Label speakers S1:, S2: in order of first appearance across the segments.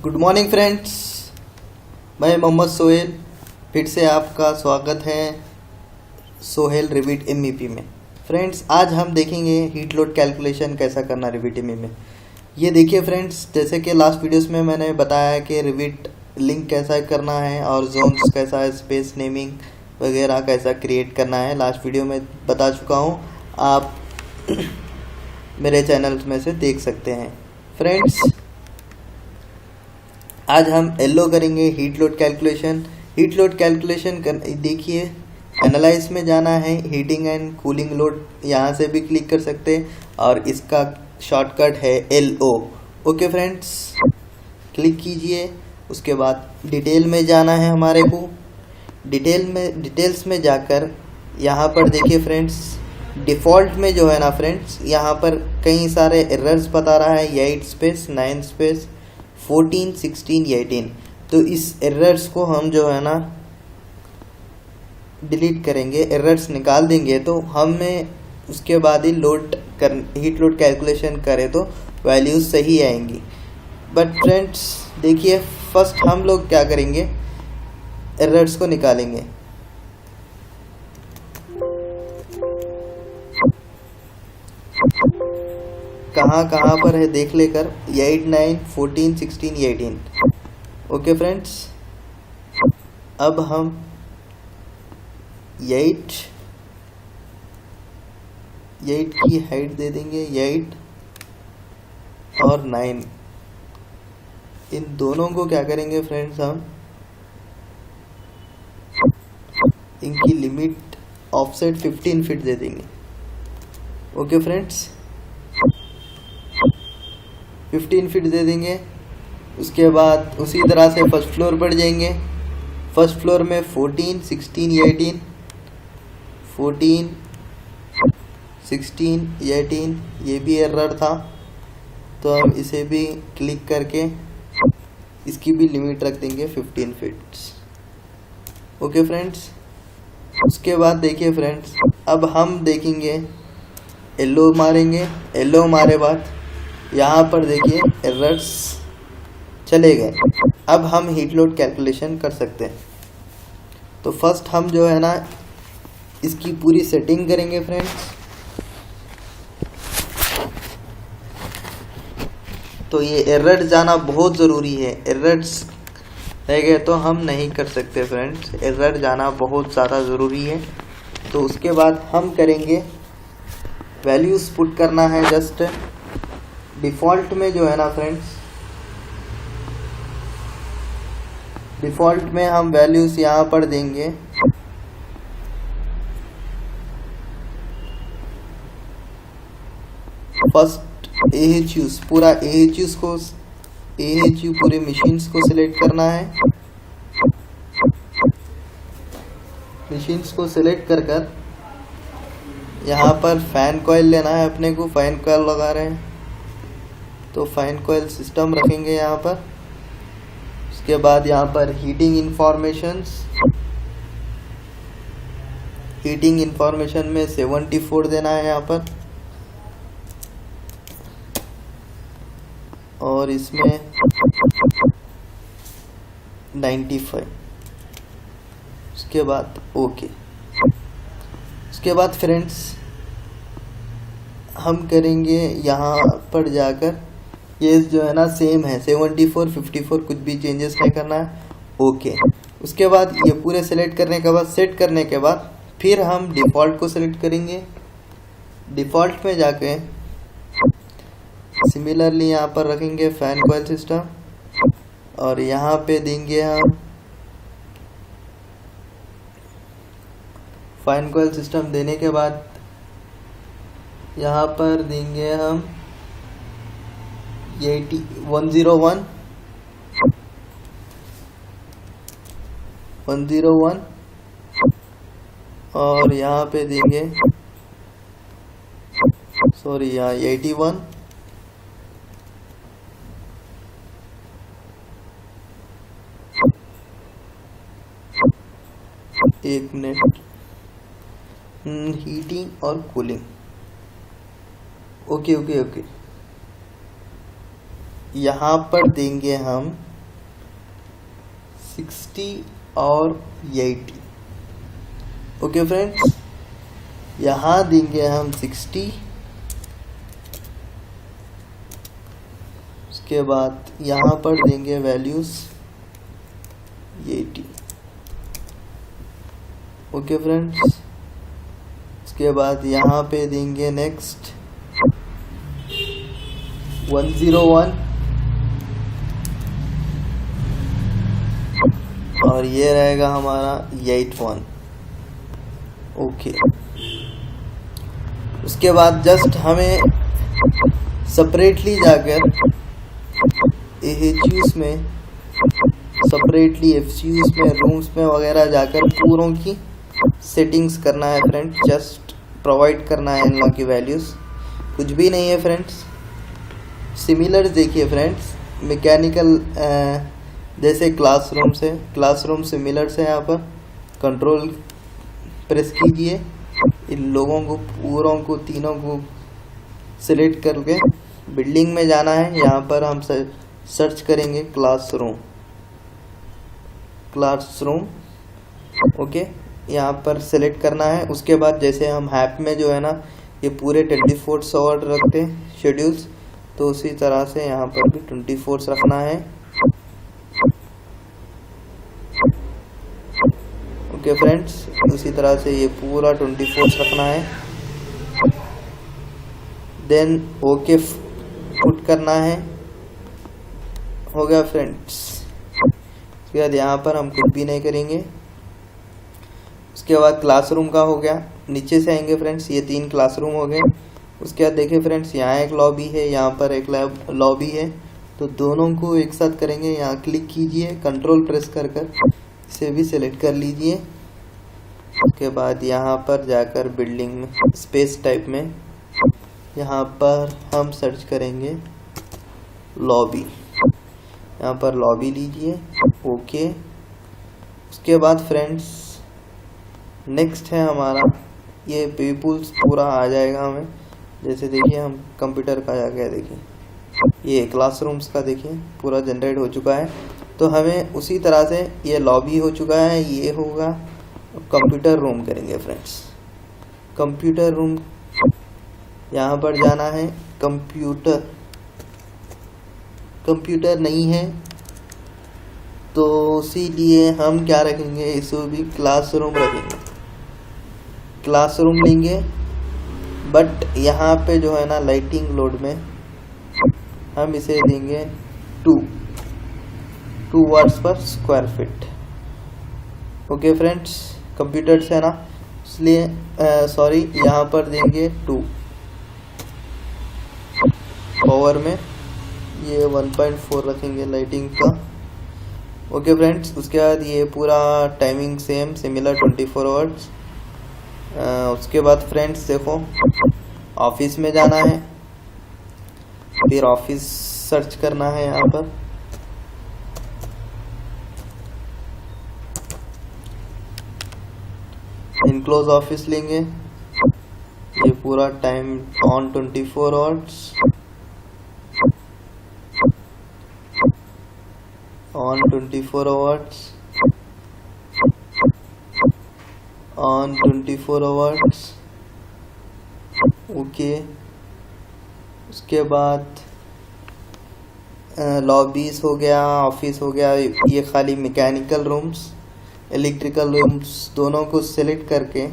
S1: Good morning friends, मैं मोहम्मद सोहेल फिर से आपका स्वागत है सोहेल रिविट एमईपी में। फ्रेंड्स, आज हम देखेंगे हीट लोड कैलकुलेशन कैसा करना रिविट एमई में। ये देखिए फ्रेंड्स, जैसे कि लास्ट वीडियोस में मैंने बताया कि रिविट लिंक कैसा करना है और जोन्स कैसा है, स्पेस नेमिंग वगैरह कैसा क्रिएट करना है। लास्ट वीडियो में बता चुका हूँ, आप मेरे चैनल में से देख सकते हैं। फ्रेंड्स, आज हम एलो करेंगे heat load calculation. Heat load calculation कर देखिए, एनालाइज में जाना है, हीटिंग एंड कूलिंग लोड यहाँ से भी क्लिक कर सकते हैं और इसका शॉर्टकट है LO। ओके फ्रेंड्स, क्लिक कीजिए। उसके बाद डिटेल में जाना है हमारे को। डिटेल्स में जाकर यहाँ पर देखिए फ्रेंड्स, डिफ़ॉल्ट में जो है ना फ्रेंड्स, यहाँ पर कई सारे एरर्स बता रहा है, 8 स्पेस 9 स्पेस 14 16 18। तो इस एरर्स को हम जो है ना डिलीट करेंगे, एरर्स निकाल देंगे तो हमें उसके बाद ही हीट लोड कैलकुलेशन करें तो वैल्यूज सही आएंगी। बट फ्रेंड्स देखिए, फर्स्ट हम लोग क्या करेंगे, एरर्स को निकालेंगे। कहाँ पर है देख लेकर, 8 9 14 16 18। ओके फ्रेंड्स, अब हम 8 की हाइट दे देंगे, 8 और 9, इन दोनों को क्या करेंगे फ्रेंड्स, हम इनकी लिमिट ऑफसेट 15 फीट दे देंगे। ओके फ्रेंड्स, 15 फीट दे देंगे। उसके बाद उसी तरह से फर्स्ट फ्लोर पर जाएंगे। फर्स्ट फ्लोर में 14 16 18, 14 16 18, ये भी एरर था तो हम इसे भी क्लिक करके इसकी भी लिमिट रख देंगे 15 फीट। ओके फ्रेंड्स, उसके बाद देखिए फ्रेंड्स, अब हम देखेंगे एलो मारेंगे। एलो मारे बाद यहाँ पर देखिए एरर्स चले गए। अब हम हीट लोड कैलकुलेशन कर सकते हैं। तो फर्स्ट हम जो है ना इसकी पूरी सेटिंग करेंगे फ्रेंड्स। तो ये एरर जाना बहुत ज़रूरी है, एरर्स रह गए तो हम नहीं कर सकते फ्रेंड्स, एरर जाना बहुत ज़्यादा ज़रूरी है। तो उसके बाद हम करेंगे, वैल्यूज़ पुट करना है। जस्ट डिफ़ॉल्ट में जो है ना फ्रेंड्स, डिफ़ॉल्ट में हम वैल्यूज़ यहाँ पर देंगे। फर्स्ट AHUs, पूरा AHUs को, AHU पूरे मशीन्स को सिलेक्ट करना है। मशीन्स को सिलेक्ट कर यहाँ पर फैन कॉइल लेना है अपने को। फैन कॉइल लगा रहे हैं तो फैन कॉइल सिस्टम रखेंगे यहाँ पर। उसके बाद यहाँ पर हीटिंग इंफॉर्मेशन में 74 देना है यहाँ पर, और इसमें 95। उसके बाद ओके। उसके बाद फ्रेंड्स हम करेंगे यहाँ पर जाकर, ये जो है ना सेम है 74 54, कुछ भी चेंजेस नहीं करना है। ओके। उसके बाद ये पूरे सेलेक्ट करने के बाद, सेट करने के बाद फिर हम डिफ़ॉल्ट को सेलेक्ट करेंगे। डिफ़ॉल्ट में जाके सिमिलरली यहाँ पर रखेंगे फैन कॉइल सिस्टम, और यहाँ पे देंगे हम फैन कॉइल सिस्टम। देने के बाद यहाँ पर देंगे हम 101 और यहाँ पे देंगे, सॉरी, यहाँ 81। एक मिनट, हीटिंग और कूलिंग। ओके। यहाँ पर देंगे हम 60 और 80। ओके फ्रेंड्स, यहाँ देंगे हम 60, उसके बाद यहाँ पर देंगे वैल्यूज 80। ओके फ्रेंड्स, उसके बाद यहाँ पे देंगे नेक्स्ट 101 और ये रहेगा हमारा 81। ओके, उसके बाद जस्ट हमें सेपरेटली जाकर एचयूज में, सेपरेटली एफसीयूज में, रूम्स में वगैरह जाकर पूरों की सेटिंग्स करना है फ्रेंड्स। जस्ट प्रोवाइड करना है इन लोगों की वैल्यूज़, कुछ भी नहीं है फ्रेंड्स। सिमिलर देखिए फ्रेंड्स, मैकेनिकल जैसे क्लासरूम से, क्लासरूम सिमिलर से यहाँ पर कंट्रोल प्रेस कीजिए, इन लोगों को पूरों को तीनों को सिलेक्ट करके बिल्डिंग में जाना है। यहाँ पर हम सर्च करेंगे क्लासरूम, क्लासरूम। ओके, यहाँ पर सिलेक्ट करना है। उसके बाद जैसे हम हैप में जो है ना ये पूरे 24 आवर रखते हैं शेड्यूल्स, तो उसी तरह से यहाँ पर भी 24 रखना है। ओके फ्रेंड्स, उसी तरह से ये पूरा 24 रखना है। देन ओके पुट करना है। हो गया फ्रेंड्स। उसके बाद यहाँ पर हम कुछ भी नहीं करेंगे। उसके बाद क्लासरूम का हो गया, नीचे से आएंगे फ्रेंड्स, ये 3 क्लासरूम हो गए। उसके बाद देखिए फ्रेंड्स, यहाँ एक लॉबी है, यहाँ पर एक लॉबी है, तो दोनों को एक साथ करेंगे। यहाँ क्लिक कीजिए, कंट्रोल प्रेस कर इसे भी सिलेक्ट कर लीजिए। उसके बाद यहाँ पर जाकर बिल्डिंग में स्पेस टाइप में यहाँ पर हम सर्च करेंगे लॉबी, यहाँ पर लॉबी लीजिए। ओके, उसके बाद फ्रेंड्स नेक्स्ट है हमारा ये पीपुल्स पूरा आ जाएगा हमें। जैसे देखिए हम कंप्यूटर का आ गया, देखिए ये क्लासरूम्स का देखिए पूरा जनरेट हो चुका है। तो हमें उसी तरह से ये लॉबी हो चुका है, ये होगा कंप्यूटर रूम करेंगे फ्रेंड्स। कंप्यूटर रूम यहाँ पर जाना है। कंप्यूटर नहीं है तो इसीलिए हम क्या रखेंगे, इसको भी क्लासरूम रखेंगे। क्लासरूम लेंगे, बट यहाँ पे जो है ना लाइटिंग लोड में हम इसे देंगे 2 वाट्स पर square feet. Okay friends, computer से है ना, इसलिए सॉरी यहाँ पर देंगे 2 पावर में, ये 1.4 रखेंगे लाइटिंग का। ओके फ्रेंड्स, उसके बाद ये पूरा टाइमिंग सेम सिमिलर 24 आवर्स। उसके बाद फ्रेंड्स देखो ऑफिस में जाना है, फिर ऑफिस सर्च करना है। यहाँ पर इनक्लोज ऑफिस लेंगे, ये पूरा time on 24 hours, on 24 hours, on 24 hours. Okay, उसके बाद लॉबीज हो गया, ऑफिस हो गया, ये खाली मैकेनिकल रूम्स, इलेक्ट्रिकल रूम्स दोनों को सिलेक्ट करके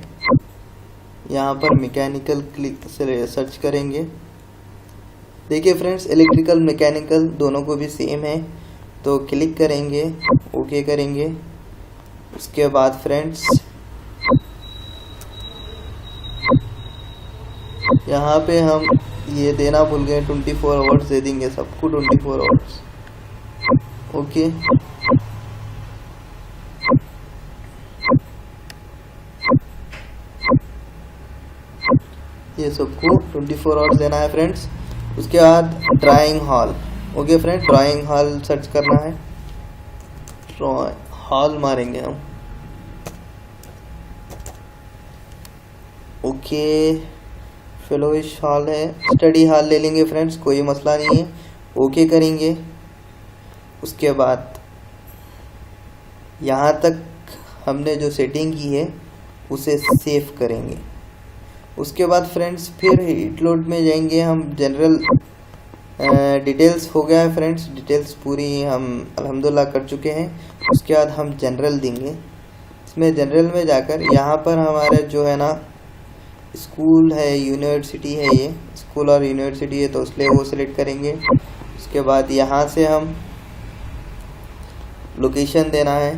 S1: यहाँ पर मैकेनिकल क्लिक से सर्च करेंगे। देखिए फ्रेंड्स, इलेक्ट्रिकल मैकेनिकल दोनों को भी सेम है, तो क्लिक करेंगे, ओके करेंगे। उसके बाद फ्रेंड्स यहाँ पे हम ये देना भूल गए, 24 आवर्स दे देंगे सबको, 24 आवर्स। ओके, ये सबको 24 आवर्स देना है फ्रेंड्स। उसके बाद drawing hall. Okay friends, drawing hall search करना है, हॉल मारेंगे हम। ओके, फेलोइश हॉल है, स्टडी हॉल ले लेंगे फ्रेंड्स, कोई मसला नहीं है। ओके करेंगे। उसके बाद यहाँ तक हमने जो सेटिंग की है उसे सेव करेंगे। उसके बाद फ्रेंड्स फिर हीट लोड में जाएंगे हम। जनरल डिटेल्स हो गया है फ्रेंड्स, डिटेल्स पूरी हम अल्हम्दुलिल्लाह कर चुके हैं। उसके बाद हम जनरल देंगे। इसमें जनरल में जाकर यहाँ पर हमारे जो है ना स्कूल है, यूनिवर्सिटी है, ये स्कूल और यूनिवर्सिटी है तो इसलिए वो सिलेक्ट करेंगे। उसके बाद यहाँ से हम लोकेशन देना है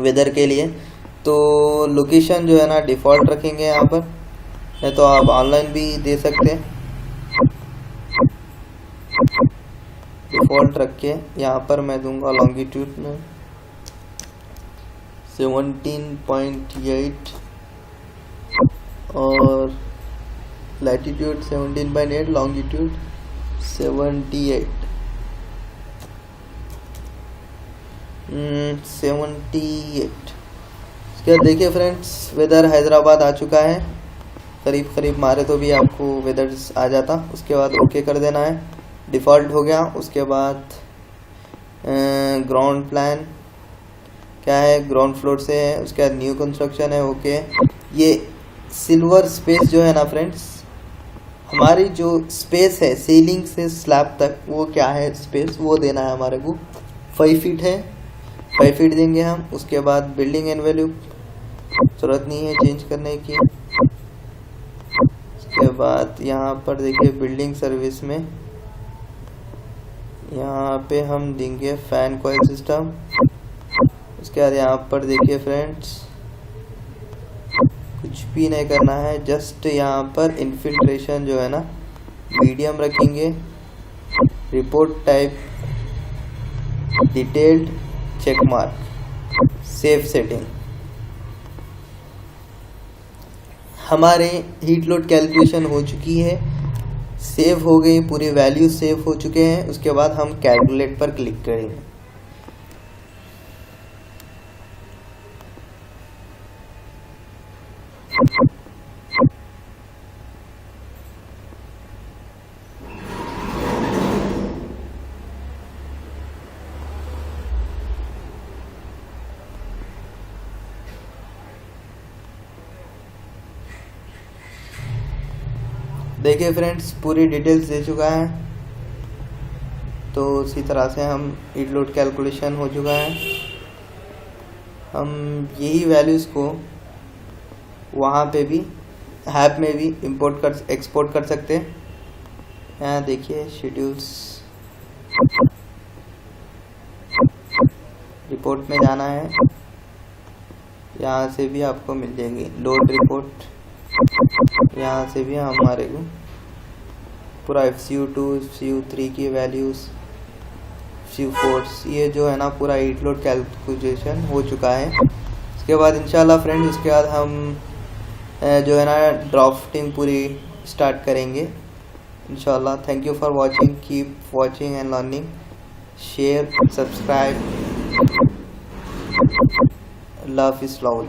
S1: वेदर के लिए, तो लोकेशन जो है ना डिफ़ॉल्ट रखेंगे यहाँ पर, नहीं तो आप ऑनलाइन भी दे सकते हैं। डिफ़ॉल्ट रख के यहाँ पर मैं दूंगा लॉन्गिट्यूड में 17.8 और लैटिट्यूड 17.8, लॉन्गिट्यूड 78 इसके बाद देखिए फ्रेंड्स वेदर हैदराबाद आ चुका है, करीब करीब मारे तो भी आपको वेदर आ जाता। उसके बाद ओके कर देना है, डिफ़ॉल्ट हो गया। उसके बाद ग्राउंड प्लान क्या है, ग्राउंड फ्लोर से है। उसके बाद न्यू कंस्ट्रक्शन है, ओके। ये सिल्वर स्पेस जो है ना फ्रेंड्स, हमारी जो स्पेस है सीलिंग से स्लैब तक, वो क्या है स्पेस, वो देना है हमारे को। 5 फीट है, 5 फीट देंगे हम। उसके बाद बिल्डिंग एनवेल्यूप ज़रूरत नहीं है चेंज करने की। उसके बाद यहाँ पर देखिए बिल्डिंग सर्विस में यहाँ पे हम देंगे फैन कॉइल सिस्टम। उसके बाद यहाँ पर देखिए फ्रेंड्स कुछ भी नहीं करना है, जस्ट यहाँ पर इन्फिल्ट्रेशन जो है ना मीडियम रखेंगे। Report type detailed check mark, save setting. हमारे हीट लोड कैलकुलेशन हो चुकी है, सेव हो गई, पूरी वैल्यू सेव हो चुके हैं। उसके बाद हम कैलकुलेट पर क्लिक करेंगे। देखिए फ्रेंड्स पूरी डिटेल्स दे चुका है, तो इसी तरह से हम हीट लोड कैलकुलेशन हो चुका है। हम यही वैल्यूज़ को वहाँ पे भी ऐप में भी इंपोर्ट कर एक्सपोर्ट कर सकते हैं। यहाँ देखिए शेड्यूल्स, रिपोर्ट में जाना है, यहाँ से भी आपको मिल जाएगी लोड रिपोर्ट। यहाँ से भी हमारे को पूरा FCU2 FCU3 की वैल्यूज़, FCU4 ये जो है ना पूरा हीट लोड कैलकुलेशन हो चुका है। इसके बाद इंशाल्लाह फ्रेंड्स उसके बाद हम जो है ना ड्राफ्टिंग पूरी स्टार्ट करेंगे इंशाल्लाह। Thank you for watching, keep watching and learning, share, subscribe. Love is love.